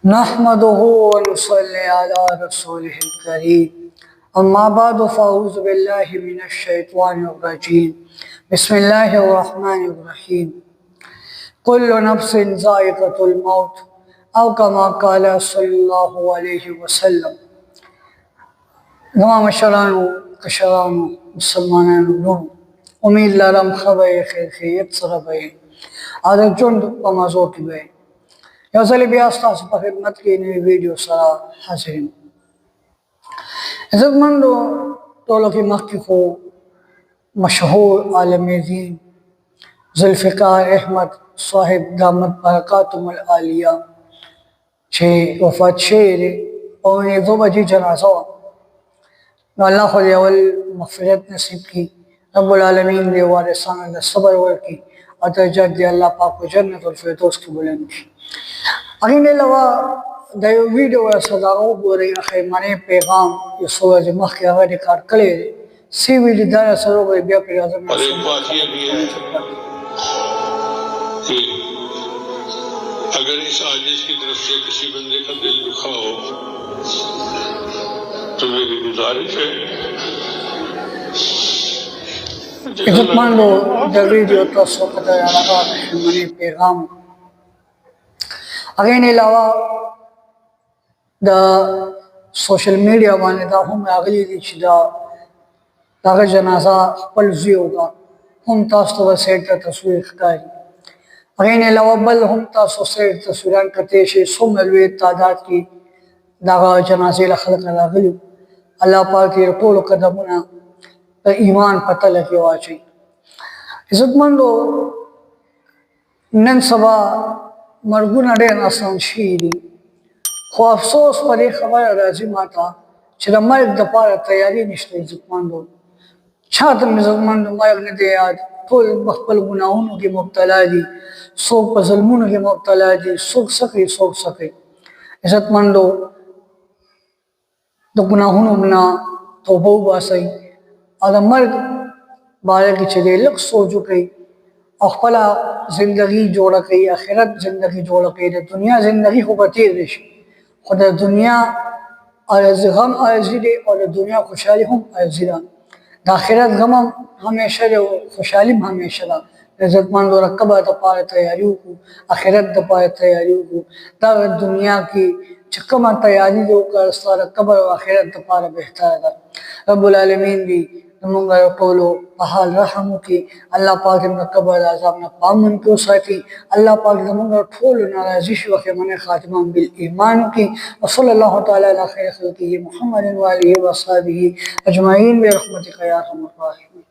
नहमदुहु व नुसल्ली अला रसूलिहिल करीम अम्मा बाद फ़अऊज़ु बिल्लाहि मिनश शैतानिर रजीम बिस्मिल्लाहिर रहमानिर रहीम कुल्लु नफ्सिन ज़ाइक़तुल मौत औ कमा क़ाला सल्लल्लाहु अलैहि वसल्लम। तमाम शरानु कशरानु मुसलमानानु नूर उम्मीद लारम खबर खैर खैरियत सरबे आदर चुंद पमाज़ो की बे यौसले बियास्ता से खिदमत की नई वीडियो सरा हाजिरिन इज़्ज़तमंदो टोलो की मक्की को मशहूर आलम दीन जुल्फ़िकार अहमद साहिब दामत बरकातुहुल आलिया छे वफ़ात शेर और ये 2 बजे जनाज़ा अल्लाह खुद अवल मग़फ़िरत नसीब की रब्बुल आलमीन दे वारिसाना दा सब्र वर की अतजद दे अल्लाह पाक को जन्नतुल फ़िरदौस की बुलंद की अगले लवा दा वीडियो सदाओ गोरे अखे मने पैगाम ये सूरज मख के आगे रिकॉर्ड करे सी वीडियो दारा सरो गए बिया फिर आज़म और एक बात ये भी है कि अगर इस आजिज़ की तरफ से किसी बंदे का दिल दुखा हो तो मेरी गुजारिश है इज़्ज़तमंदो दा वीडियो तो सो पता लगा मने पैगाम अगले अलावा दा सोशल मीडिया वाले दा हम अगली रिश्ता दागा जनाजा पलजी होगा हम तास्तो सेट का तस्वीर खकारी अगले अलावा बल हम तास्तो सेट तस्वीरान करते शे सोमलवे तादाद की दागा जनाजे लखल करागलू अल्लाह पाक के टोल कदमना ईमान पता लगे वाची इज़्ज़तमंदो नन सबा मरगुना डेर आसान शीरी खो अफसोस पर खबर राजी माता चरा मर्ग दपार तैयारी निश्चित इज़्ज़तमंदो छात्र इज़्ज़तमंदो मर्ग ने दे याद फुल बखपल गुनाहों के मुब्तला दी सोख पजलमुन के मुब्तला दी सोख सके इज़्ज़तमंदो तो गुनाहों बना तौबा बासई आदम मर्ग बारे की चले लग सोचो कई अखपला जिंदगी जोड़ा कई आखिरत जिंदगी जोड़ा कई दुनिया जिंदगी को बतीर रिश खुदा दुनिया गम आजिले और दुनिया खुशहाली हम आजिला आखिरत गम हमेशा जो खुशहाली हमेशा इज़्ज़तमंदो रकबा दपार तैयारियों को आखिरत दपार तैयारियों को तब दुनिया की चक्कमा तैयारी जो कर सारा कब्र और आखिरत दपार बेहतर है रब्बुल आलमीन भी नमुंगा टोलो बहाल रहमु की अल्लाह पाक ने कब्र अज़ाब न पामन को साथी अल्लाह पाक नमुंगा टोलो नाराज़िश वके मने खातिमा बिल ईमान की व सल्लल्लाहु तआला अला खैर खल्क़िही मुहम्मदिन व आलिहि व अस्हाबिही अजमाइन बिरहमतिका या अरहमर राहिमीन।